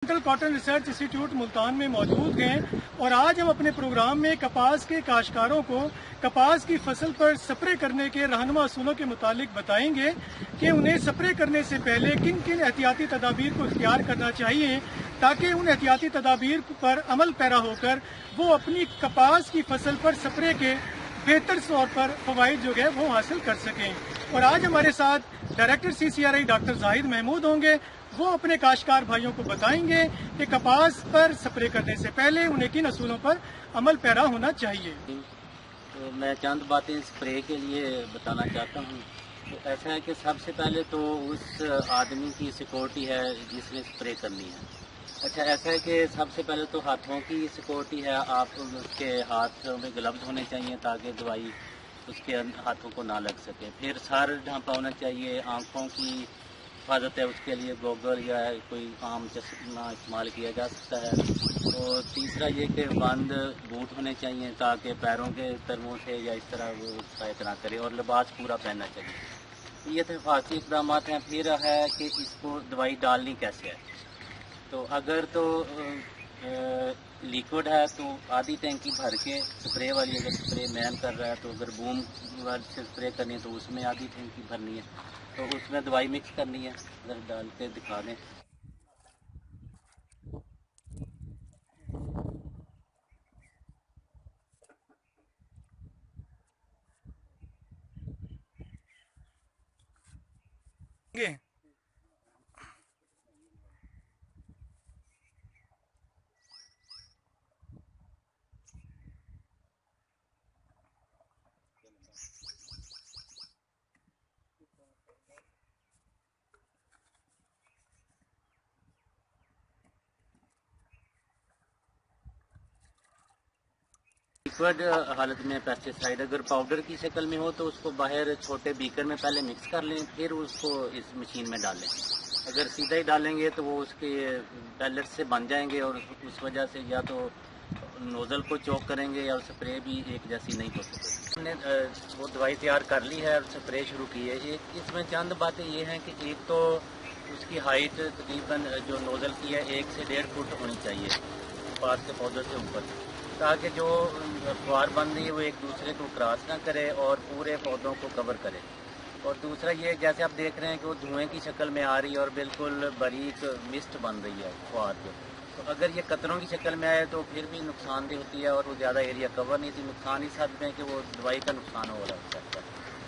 Cotton research institute Multan में मौजूद हैं और आज हम अपने प्रोग्राम में कपास के काश्तकारों को कपास की फसल पर स्प्रे करने के रहनुमा असूलों के मुतालिक बताएंगे कि उन्हें स्प्रे करने से पहले किन किन एहतियाती तदाबीर को इख्तियार करना चाहिए ताकि उन एहतियाती तदाबीर पर अमल पैरा होकर वो अपनी कपास की फसल पर स्प्रे के बेहतर तौर पर फवाइद जो है वो हासिल कर सकें। और आज हमारे साथ director CCRI doctor Zahid Mahmood होंगे। वो अपने काश्तकार भाइयों को बताएंगे कि कपास पर स्प्रे करने से पहले उन्हें किन असूलों पर अमल पैरा होना चाहिए। तो मैं चंद बातें स्प्रे के लिए बताना चाहता हूँ। तो ऐसा है कि सबसे पहले तो उस आदमी की सिक्योरिटी है जिसने स्प्रे करनी है। अच्छा, ऐसा है कि सबसे पहले तो हाथों की सिक्योरिटी है। आप उसके हाथों में ग्लव्स होने चाहिए ताकि दवाई उसके हाथों को ना लग सके। फिर सर ढांपा होना चाहिए। आँखों की हिफाजत है, उसके लिए गॉगल या कोई आम चश्मा इस्तेमाल किया जा सकता है। और तीसरा ये कि बंद बूट होने चाहिए ताकि पैरों के तरमों से या इस तरह वो शिकायत ना करे, और लिबास पूरा पहनना चाहिए। ये तो हिफाजती इक़दाम हैं। फिर है कि इसको दवाई डालनी कैसे है। तो अगर तो लिक्विड है तो आधी टैंकी भर के स्प्रे वाली, अगर स्प्रे मैन कर रहा है तो अगर बूम वाली से स्प्रे करनी है तो उसमें आधी टैंकी भरनी है, तो उसमें दवाई मिक्स करनी है। अगर डाल के दिखा दें। लिक्विड हालत में पेस्टिसाइड अगर पाउडर की शक्ल में हो तो उसको बाहर छोटे बीकर में पहले मिक्स कर लें, फिर उसको इस मशीन में डालें। अगर सीधा ही डालेंगे तो वो उसके पैलेट से बन जाएंगे और उस वजह से या तो नोज़ल को चौक करेंगे या स्प्रे भी एक जैसी नहीं हो सकेगी। हमने वो दवाई तैयार कर ली है और स्प्रे शुरू की है। इसमें चंद बातें ये हैं कि एक तो उसकी हाइट तकरीबन जो नोज़ल की है 1 से 1.5 फुट होनी चाहिए पास के पौधों से ऊपर, ताकि जो फुहार बन रही है वो एक दूसरे को क्रॉस ना करे और पूरे पौधों को कवर करे। और दूसरा ये, जैसे आप देख रहे हैं कि वो धुएं की शक्ल में आ रही है और बिल्कुल बारीक मिस्ट बन रही है फुहार पे। तो अगर ये कतरों की शक्ल में आए तो फिर भी नुकसानदेह होती है और वो ज़्यादा एरिया कवर नहीं थी। नुकसान इस हद में कि वो दवाई का नुकसान हो रहा है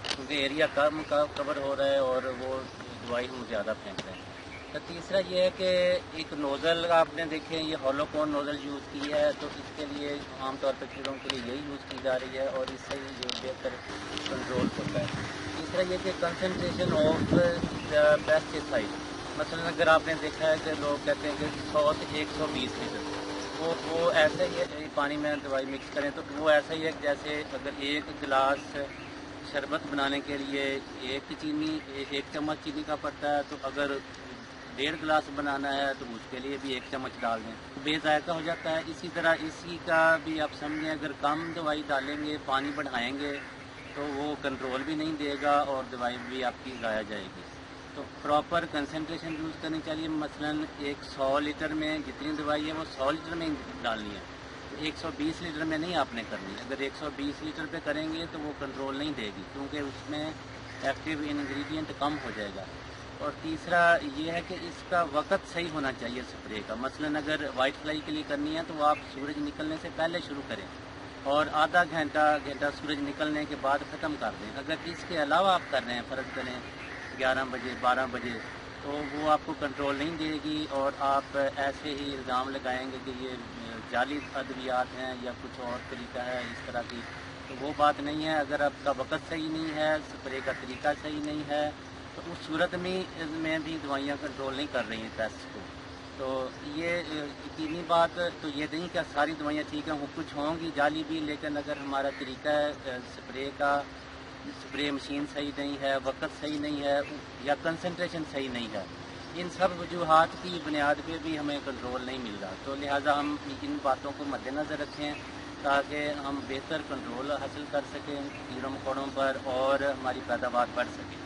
क्योंकि एरिया कम का कवर हो रहा है और वो दवाई हम ज़्यादा फेंक रहे हैं। तो तीसरा ये है कि एक नोज़ल आपने देखे, ये होलोकॉन नोज़ल यूज़ की है, तो इसके लिए आमतौर पर कीड़ों के लिए यही यूज़ की जा रही है और इससे जो बेहतर कंट्रोल होता है। तीसरा ये कि कंसनट्रेशन ऑफ पेस्टिसाइड, मसलन अगर आपने देखा है कि लोग कहते हैं कि 100 से 120 लीटर, वो ऐसे ही पानी में दवाई मिक्स करें तो वो ऐसा ही है जैसे अगर 1 गिलास शरबत बनाने के लिए 1 चम्मच चीनी का पड़ता है, तो अगर 1.5 गिलास बनाना है तो उसके लिए भी 1 चम्मच डाल दें, तो बेजायका हो जाता है। इसी तरह इसी का भी आप समझें, अगर कम दवाई डालेंगे, पानी बढ़ाएंगे तो वो कंट्रोल भी नहीं देगा और दवाई भी आपकी ज़ाया जाएगी। तो प्रॉपर कंसंट्रेशन यूज़ करनी चाहिए। मसलन 100 लीटर में जितनी दवाई है वो 100 लीटर में डालनी है, तो 120 लीटर में नहीं आपने करनी। अगर 120 लीटर पे करेंगे तो वो कंट्रोल नहीं देगी क्योंकि उसमें एक्टिव इंग्रेडिएंट कम हो जाएगा। और तीसरा ये है कि इसका वक्त सही होना चाहिए स्प्रे का। मसलन अगर वाइट फ्लाई के लिए करनी है तो वो आप सूरज निकलने से पहले शुरू करें और आधा घंटा सूरज निकलने के बाद ख़त्म कर दें। अगर इसके अलावा आप कर रहे हैं, फ़र्ज़ करें 11 बजे 12 बजे, तो वो आपको कंट्रोल नहीं देगी और आप ऐसे ही इल्ज़ाम लगाएंगे कि ये जाली अद्वियात हैं या कुछ और तरीका है इस तरह की, तो वो बात नहीं है। अगर आपका वक्त सही नहीं है, स्प्रे का तरीका सही नहीं है, तो उस सूरत में भी दवाइयाँ कंट्रोल नहीं कर रही हैं पेस्ट को। तो ये यकीनी बात तो ये नहीं कि सारी दवाइयाँ ठीक हैं, कुछ होंगी जाली भी, लेकिन अगर हमारा तरीका है स्प्रे मशीन सही नहीं है, वक्त सही नहीं है या कंसंट्रेशन सही नहीं है, इन सब वजूहात की बुनियाद पे भी हमें कंट्रोल नहीं मिल रहा। तो लिहाजा हम इन बातों को मद्देनज़र रखें ताकि हम बेहतर कंट्रोल हासिल कर सकें कीड़ों मकोड़ों पर और हमारी पैदावार बढ़ सके।